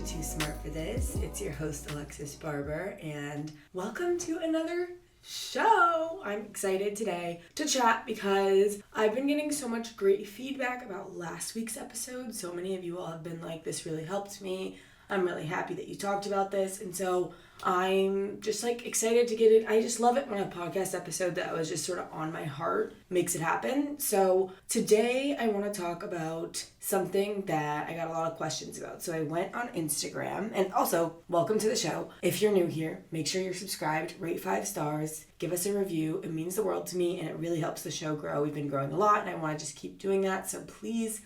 to Too Smart for This. It's your host, Alexis Barber, and welcome to another show. I'm excited today to chat because I've been getting so much great feedback about last week's episode. So many of you all have been like, this really helped me. I'm really happy that you talked about this. And so I'm just like excited to get it. I just love it when a podcast episode that was just sort of on my heart makes it happen. So today I want to talk about something that I got a lot of questions about. So I went on Instagram, and also welcome to the show. If you're new here, make sure you're subscribed, rate 5 stars, give us a review. It means the world to me and it really helps the show grow. We've been growing a lot and I want to just keep doing that. So please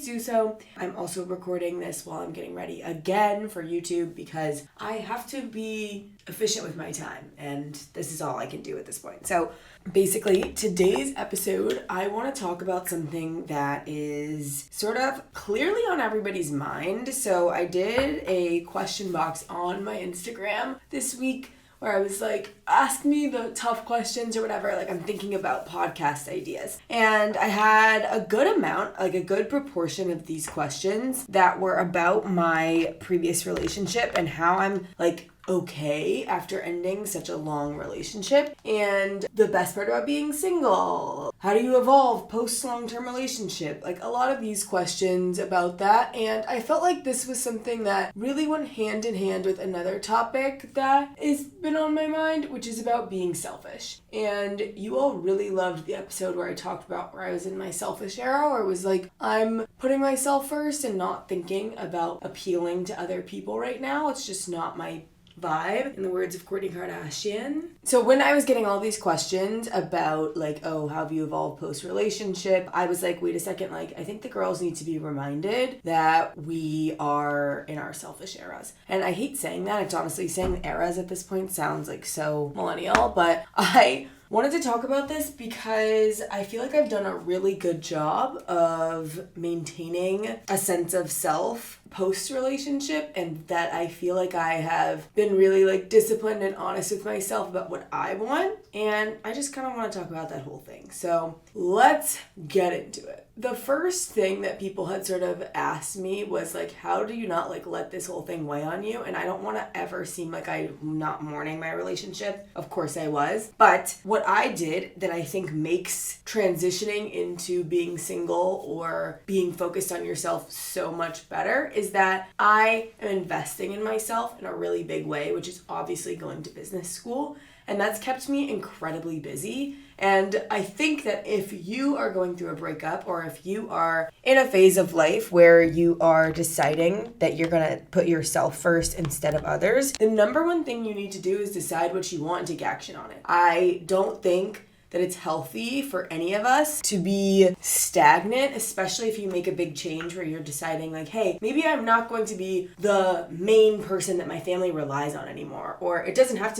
do so. I'm also recording this while I'm getting ready again for YouTube because I have to be efficient with my time, and this is all I can do at this point. So basically, today's episode, I want to talk about something that is sort of clearly on everybody's mind. So I did a question box on my Instagram this week where I was like, ask me the tough questions or whatever. Like, I'm thinking about podcast ideas. And I had a good amount, like a good proportion of these questions that were about my previous relationship and how I'm like okay after ending such a long relationship, and the best part about being single. How do you evolve post long-term relationship? Like a lot of these questions about that, and I felt like this was something that really went hand in hand with another topic that has been on my mind, which is about being selfish. And you all really loved the episode where I talked about where I was in my selfish era, where it was like, I'm putting myself first and not thinking about appealing to other people right now. It's just not my vibe, in the words of Kourtney Kardashian. So when I was getting all these questions about like, oh, how have you evolved post-relationship, I was like, wait a second, like, I think the girls need to be reminded that we are in our selfish eras. And I hate saying that. It's honestly saying eras at this point sounds like so millennial, but I wanted to talk about this because I feel like I've done a really good job of maintaining a sense of self post-relationship, and that I feel like I have been really like disciplined and honest with myself about what I want, and I just kind of want to talk about that whole thing. So let's get into it. The first thing that people had sort of asked me was like, how do you not like let this whole thing weigh on you? And I don't want to ever seem like I'm not mourning my relationship. Of course I was. But what I did that I think makes transitioning into being single or being focused on yourself so much better is that I am investing in myself in a really big way, which is obviously going to business school. And that's kept me incredibly busy. And I think that if you are going through a breakup, or if you are in a phase of life where you are deciding that you're going to put yourself first instead of others, the number one thing you need to do is decide what you want and take action on it. I don't think that it's healthy for any of us to be stagnant, especially if you make a big change where you're deciding like, hey, maybe I'm not going to be the main person that my family relies on anymore. Or it doesn't have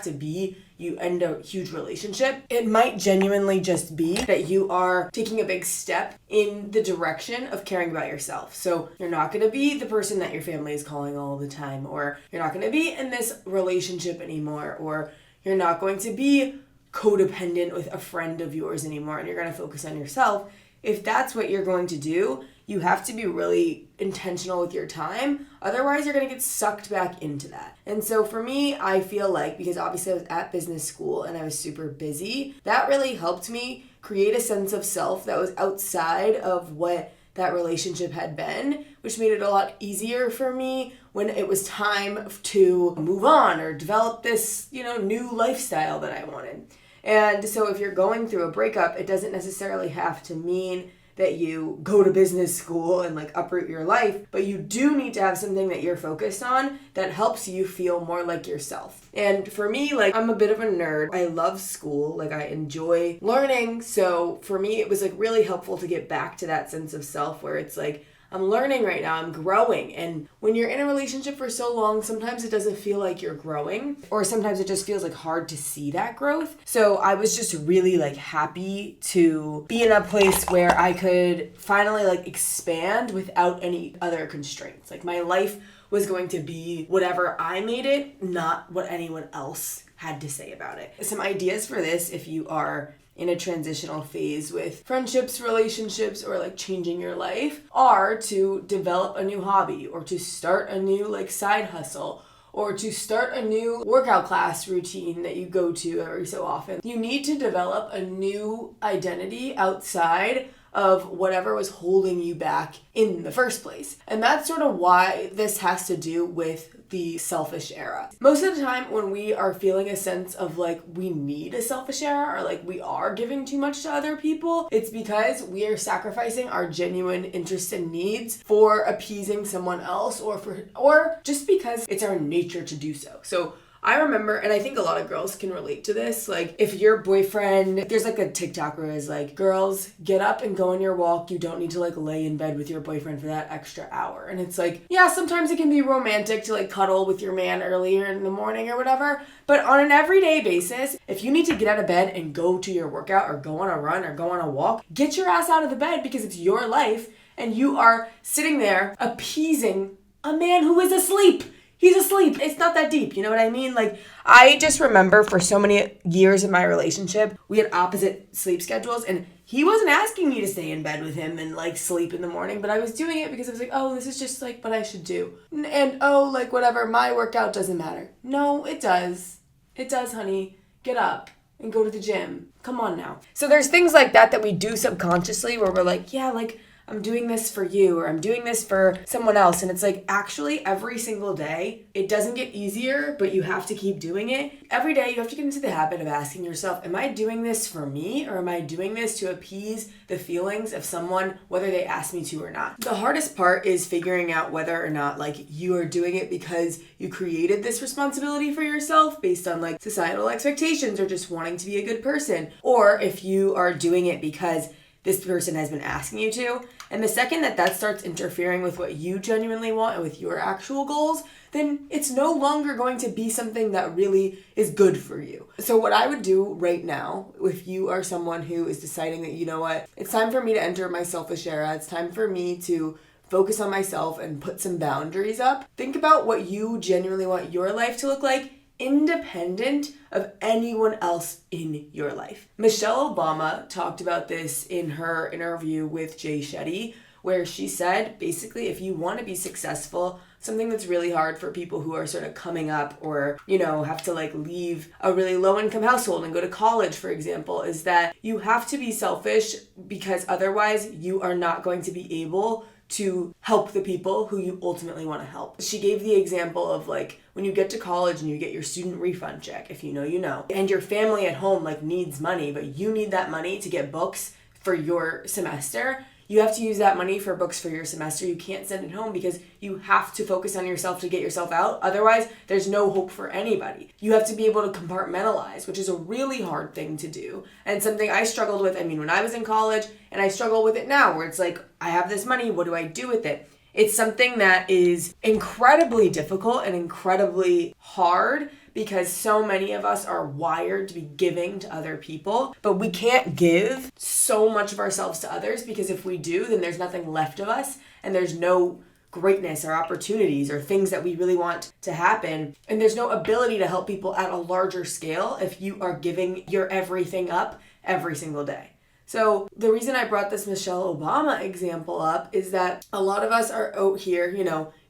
to be you end a huge relationship. It might genuinely just be that you are taking a big step in the direction of caring about yourself. So you're not going to be the person that your family is calling all the time, or you're not going to be in this relationship anymore, or you're not going to be codependent with a friend of yours anymore, and you're going to focus on yourself. If that's what you're going to do, you have to be really intentional with your time. Otherwise, you're going to get sucked back into that. And so for me, I feel like, because obviously I was at business school and I was super busy, that really helped me create a sense of self that was outside of what that relationship had been, which made it a lot easier for me when it was time to move on or develop this, new lifestyle that I wanted. And so if you're going through a breakup, it doesn't necessarily have to mean that you go to business school and like uproot your life, but you do need to have something that you're focused on that helps you feel more like yourself. And for me, like, I'm a bit of a nerd. I love school. Like, I enjoy learning. So for me, it was like really helpful to get back to that sense of self where it's like, I'm learning right now, I'm growing. And when you're in a relationship for so long, sometimes it doesn't feel like you're growing, or sometimes it just feels like hard to see that growth. So I was just really like happy to be in a place where I could finally like expand without any other constraints. Like my life was going to be whatever I made it, not what anyone else had to say about it. Some ideas for this, if you are in a transitional phase with friendships, relationships, or like changing your life are to develop a new hobby or to start a new like side hustle or to start a new workout class routine that you go to every so often. You need to develop a new identity outside of whatever was holding you back in the first place. And that's sort of why this has to do with the selfish era. Most of the time when we are feeling a sense of like we need a selfish era or like we are giving too much to other people, it's because we are sacrificing our genuine interests and needs for appeasing someone else or just because it's our nature to do so. So I remember, and I think a lot of girls can relate to this, like if your boyfriend, there's like a TikTok where it's like, girls, get up and go on your walk. You don't need to like lay in bed with your boyfriend for that extra hour. And it's like, yeah, sometimes it can be romantic to like cuddle with your man earlier in the morning or whatever. But on an everyday basis, if you need to get out of bed and go to your workout or go on a run or go on a walk, get your ass out of the bed because it's your life and you are sitting there appeasing a man who is asleep. He's asleep. It's not that deep. You know what I mean? Like, I just remember for so many years in my relationship, we had opposite sleep schedules and he wasn't asking me to stay in bed with him and like sleep in the morning, but I was doing it because I was like, oh, this is just like what I should do. And oh, like whatever, my workout doesn't matter. No, it does. It does, honey. Get up and go to the gym. Come on now. So there's things like that we do subconsciously where we're like, yeah, like I'm doing this for you or I'm doing this for someone else. And it's like actually every single day, it doesn't get easier, but you have to keep doing it. Every day you have to get into the habit of asking yourself, am I doing this for me or am I doing this to appease the feelings of someone, whether they ask me to or not? The hardest part is figuring out whether or not like you are doing it because you created this responsibility for yourself based on like societal expectations or just wanting to be a good person, or if you are doing it because this person has been asking you to. And the second that starts interfering with what you genuinely want and with your actual goals, then it's no longer going to be something that really is good for you. So what I would do right now, if you are someone who is deciding that, you know what, it's time for me to enter my selfish era, it's time for me to focus on myself and put some boundaries up, think about what you genuinely want your life to look like, independent of anyone else in your life. Michelle Obama talked about this in her interview with Jay Shetty, where she said, basically, if you want to be successful, something that's really hard for people who are sort of coming up or, you know, have to like leave a really low income household and go to college, for example, is that you have to be selfish because otherwise you are not going to be able to help the people who you ultimately want to help. She gave the example of like when you get to college and you get your student refund check, if you know, you know, and your family at home like needs money, but you need that money to get books for your semester. You have to use that money for books for your semester. You can't send it home because you have to focus on yourself to get yourself out. Otherwise, there's no hope for anybody. You have to be able to compartmentalize, which is a really hard thing to do. And something I struggled with, when I was in college, and I struggle with it now, where it's like, I have this money, what do I do with it? It's something that is incredibly difficult and incredibly hard because so many of us are wired to be giving to other people, but we can't give so much of ourselves to others because if we do, then there's nothing left of us and there's no greatness or opportunities or things that we really want to happen. And there's no ability to help people at a larger scale if you are giving your everything up every single day. So the reason I brought this Michelle Obama example up is that a lot of us are out here,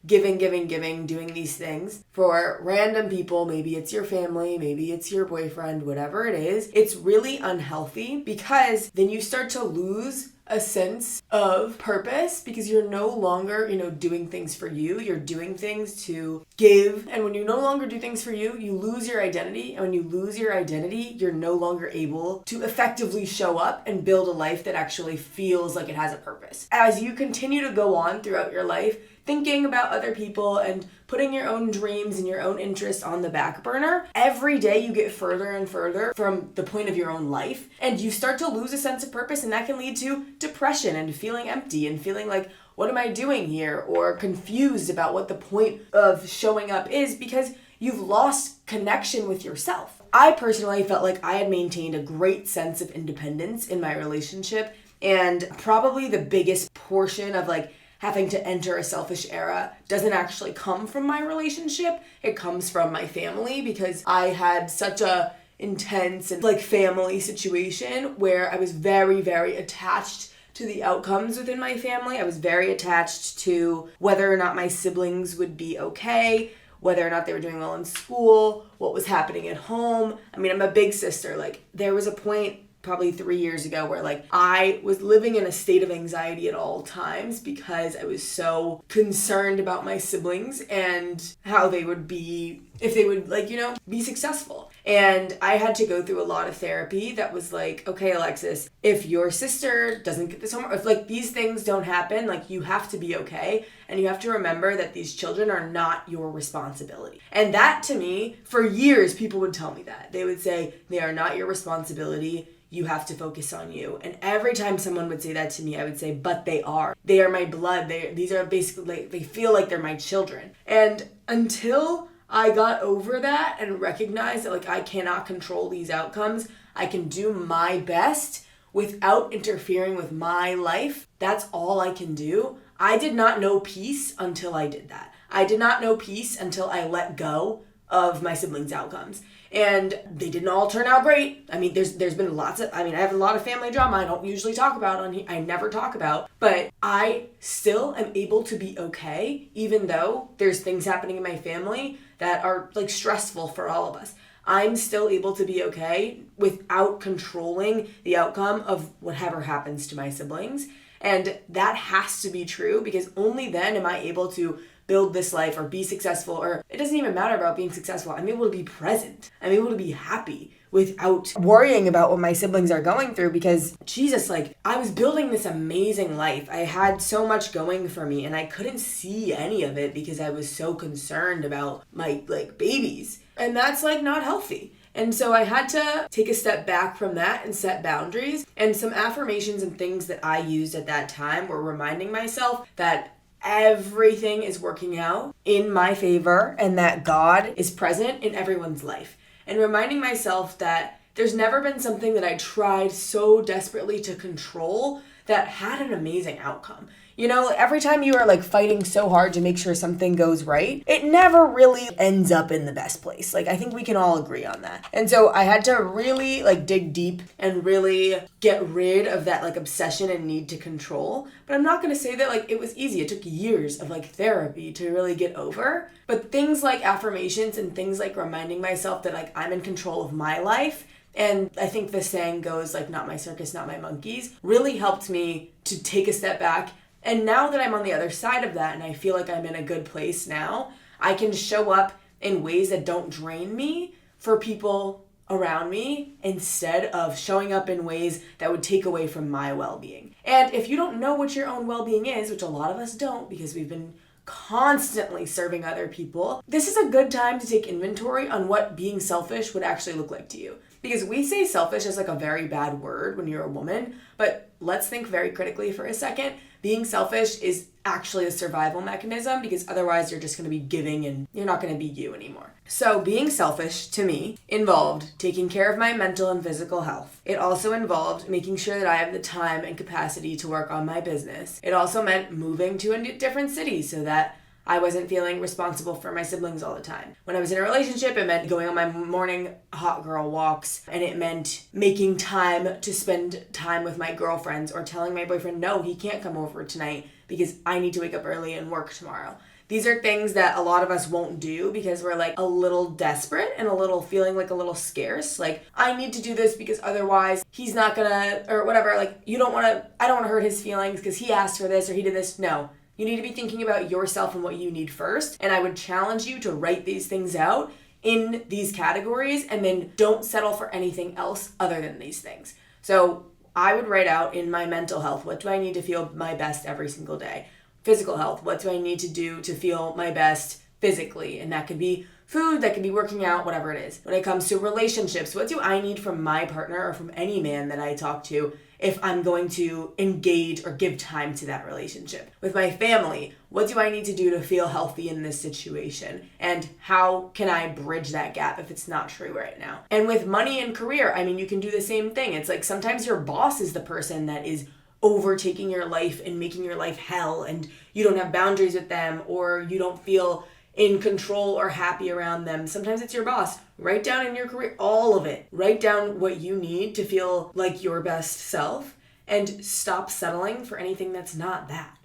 giving, doing these things for random people. Maybe it's your family, maybe it's your boyfriend, whatever it is. It's really unhealthy because then you start to lose a sense of purpose because you're no longer, doing things for you. You're doing things to give. And when you no longer do things for you, you lose your identity. And when you lose your identity, you're no longer able to effectively show up and build a life that actually feels like it has a purpose. As you continue to go on throughout your life, thinking about other people and putting your own dreams and your own interests on the back burner, every day you get further and further from the point of your own life and you start to lose a sense of purpose, and that can lead to depression and feeling empty and feeling like, what am I doing here? Or confused about what the point of showing up is because you've lost connection with yourself. I personally felt like I had maintained a great sense of independence in my relationship, and probably the biggest portion of having to enter a selfish era doesn't actually come from my relationship. It comes from my family because I had such a intense and like family situation where I was very, very attached to the outcomes within my family. I was very attached to whether or not my siblings would be okay, whether or not they were doing well in school, what was happening at home. I mean, I'm a big sister. Like, there was a point probably 3 years ago where like I was living in a state of anxiety at all times because I was so concerned about my siblings and how they would be, if they would like, be successful. And I had to go through a lot of therapy that was like, okay, Alexis, if your sister doesn't get this homework, if like these things don't happen, like you have to be okay. And you have to remember that these children are not your responsibility. And that to me, for years, people would tell me that. They would say, they are not your responsibility. You have to focus on you. And every time someone would say that to me, I would say, but they are. They are my blood. These are basically, they feel like they're my children. And until I got over that and recognized that like I cannot control these outcomes, I can do my best without interfering with my life. That's all I can do. I did not know peace until I did that. I did not know peace until I let go of my siblings' outcomes. And they didn't all turn out great. I mean, there's been I have a lot of family drama I don't usually talk about on here. I never talk about. But I still am able to be okay, even though there's things happening in my family that are like stressful for all of us. I'm still able to be okay without controlling the outcome of whatever happens to my siblings. And that has to be true because only then am I able to build this life or be successful, or it doesn't even matter about being successful. I'm able to be present. I'm able to be happy without worrying about what my siblings are going through because Jesus, like I was building this amazing life. I had so much going for me and I couldn't see any of it because I was so concerned about my like babies. And that's like not healthy. And so I had to take a step back from that and set boundaries. And some affirmations and things that I used at that time were reminding myself that everything is working out in my favor and that God is present in everyone's life. And reminding myself that there's never been something that I tried so desperately to control that had an amazing outcome. Every time you are like fighting so hard to make sure something goes right, it never really ends up in the best place. Like I think we can all agree on that. And so I had to really like dig deep and really get rid of that like obsession and need to control. But I'm not going to say that like it was easy. It took years of like therapy to really get over. But things like affirmations and things like reminding myself that like I'm in control of my life, and I think the saying goes like not my circus, not my monkeys, really helped me to take a step back. And now that I'm on the other side of that and I feel like I'm in a good place now, I can show up in ways that don't drain me for people around me instead of showing up in ways that would take away from my well-being. And if you don't know what your own well-being is, which a lot of us don't because we've been constantly serving other people, this is a good time to take inventory on what being selfish would actually look like to you. Because we say selfish as like a very bad word when you're a woman, but let's think very critically for a second. Being selfish is actually a survival mechanism because otherwise you're just going to be giving and you're not going to be you anymore. So being selfish to me involved taking care of my mental and physical health. It also involved making sure that I have the time and capacity to work on my business. It also meant moving to a different city so that I wasn't feeling responsible for my siblings all the time. When I was in a relationship, it meant going on my morning hot girl walks, and it meant making time to spend time with my girlfriends or telling my boyfriend, no, he can't come over tonight because I need to wake up early and work tomorrow. These are things that a lot of us won't do because we're like a little desperate and a little feeling like a little scarce. Like, I need to do this because otherwise he's not gonna, or whatever. Like, I don't want to hurt his feelings because he asked for this or he did this. No. You need to be thinking about yourself and what you need first. And I would challenge you to write these things out in these categories and then don't settle for anything else other than these things. So I would write out in my mental health, what do I need to feel my best every single day? Physical health, what do I need to do to feel my best physically? And that could be food, that could be working out, whatever it is. When it comes to relationships, what do I need from my partner or from any man that I talk to if I'm going to engage or give time to that relationship? With my family, what do I need to do to feel healthy in this situation? And how can I bridge that gap if it's not true right now? And with money and career, I mean, you can do the same thing. It's like sometimes your boss is the person that is overtaking your life and making your life hell, and you don't have boundaries with them, or you don't feel in control or happy around them. Sometimes it's your boss. Write down in your career, all of it. Write down what you need to feel like your best self and stop settling for anything that's not that.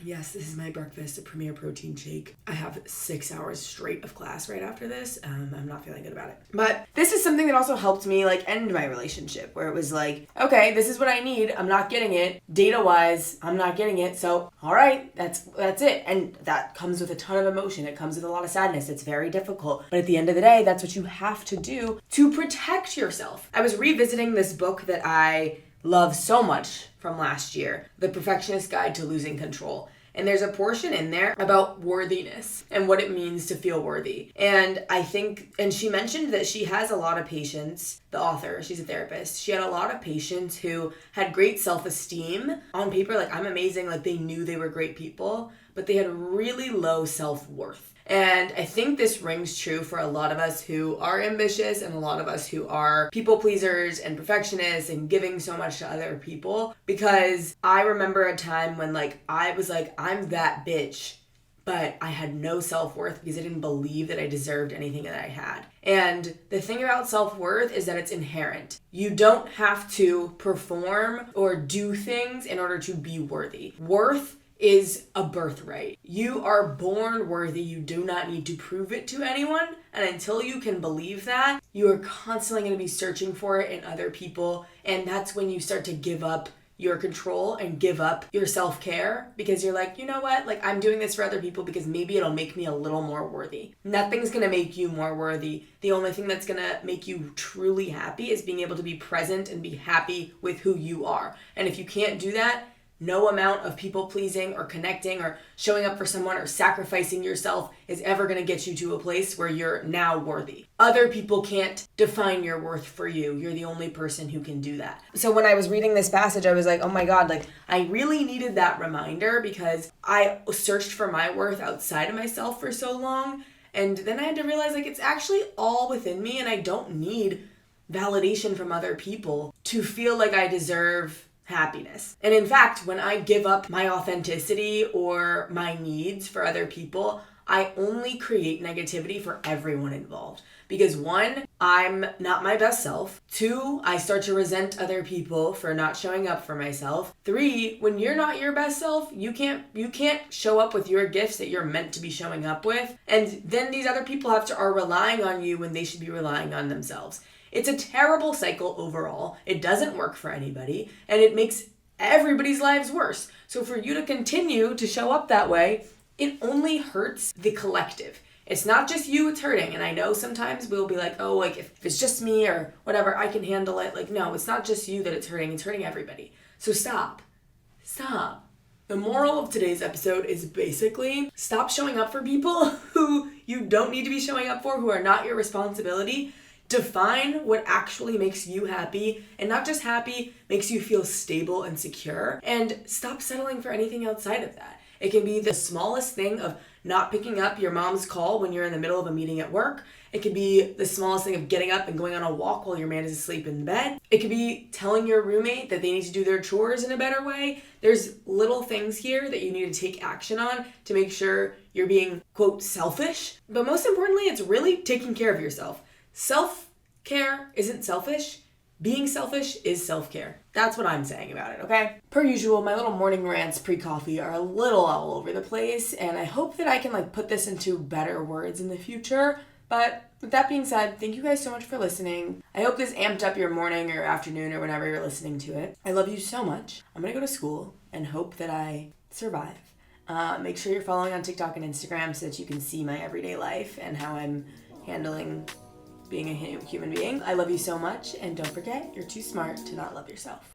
Yes, this is my breakfast, a Premier protein shake. I have 6 hours straight of class right after this. I'm not feeling good about it. But this is something that also helped me like end my relationship, where it was like, okay, this is what I need. I'm not getting it. Data-wise, I'm not getting it. So, all right, that's it. And that comes with a ton of emotion. It comes with a lot of sadness. It's very difficult. But at the end of the day, that's what you have to do to protect yourself. I was revisiting this book that I love so much from last year, The Perfectionist Guide to Losing Control. And there's a portion in there about worthiness and what it means to feel worthy. And I think, and she mentioned that she has a lot of patients, the author, she's a therapist. She had a lot of patients who had great self-esteem on paper, like I'm amazing, like they knew they were great people, but they had really low self-worth. And I think this rings true for a lot of us who are ambitious and a lot of us who are people pleasers and perfectionists and giving so much to other people. Because I remember a time when I was like, I'm that bitch, but I had no self-worth because I didn't believe that I deserved anything that I had. And the thing about self-worth is that it's inherent. You don't have to perform or do things in order to be worthy. Worth is a birthright. You are born worthy. You do not need to prove it to anyone. And until you can believe that, you are constantly going to be searching for it in other people. And that's when you start to give up your control and give up your self-care, because you're like, you know what? Like, I'm doing this for other people because maybe it'll make me a little more worthy. Nothing's going to make you more worthy. The only thing that's going to make you truly happy is being able to be present and be happy with who you are. And if you can't do that, no amount of people pleasing or connecting or showing up for someone or sacrificing yourself is ever going to get you to a place where you're now worthy. Other people can't define your worth for you. You're the only person who can do that. So when I was reading this passage, I was like, oh my God, like I really needed that reminder, because I searched for my worth outside of myself for so long. And then I had to realize like it's actually all within me, and I don't need validation from other people to feel like I deserve happiness. And in fact, when I give up my authenticity or my needs for other people, I only create negativity for everyone involved. Because 1, I'm not my best self. 2, I start to resent other people for not showing up for myself. 3, when you're not your best self, you can't show up with your gifts that you're meant to be showing up with. And then these other people are relying on you when they should be relying on themselves. It's a terrible cycle overall. It doesn't work for anybody, and it makes everybody's lives worse. So for you to continue to show up that way, it only hurts the collective. It's not just you it's hurting. And I know sometimes we'll be like, oh, like if it's just me or whatever, I can handle it. Like, no, it's not just you that it's hurting everybody. So stop. The moral of today's episode is basically stop showing up for people who you don't need to be showing up for, who are not your responsibility. Define what actually makes you happy, and not just happy, makes you feel stable and secure, and stop settling for anything outside of that. It can be the smallest thing of not picking up your mom's call when you're in the middle of a meeting at work. It could be the smallest thing of getting up and going on a walk while your man is asleep in bed. It could be telling your roommate that they need to do their chores in a better way. There's little things here that you need to take action on to make sure you're being, quote, selfish. But most importantly, it's really taking care of yourself. Self-care isn't selfish. Being selfish is self-care. That's what I'm saying about it, okay? Per usual, my little morning rants pre-coffee are a little all over the place, and I hope that I can put this into better words in the future. But with that being said, thank you guys so much for listening. I hope this amped up your morning or afternoon or whenever you're listening to it. I love you so much. I'm gonna go to school and hope that I survive. Make sure you're following on TikTok and Instagram so that you can see my everyday life and how I'm handling being a human being. I love you so much, and don't forget, you're too smart to not love yourself.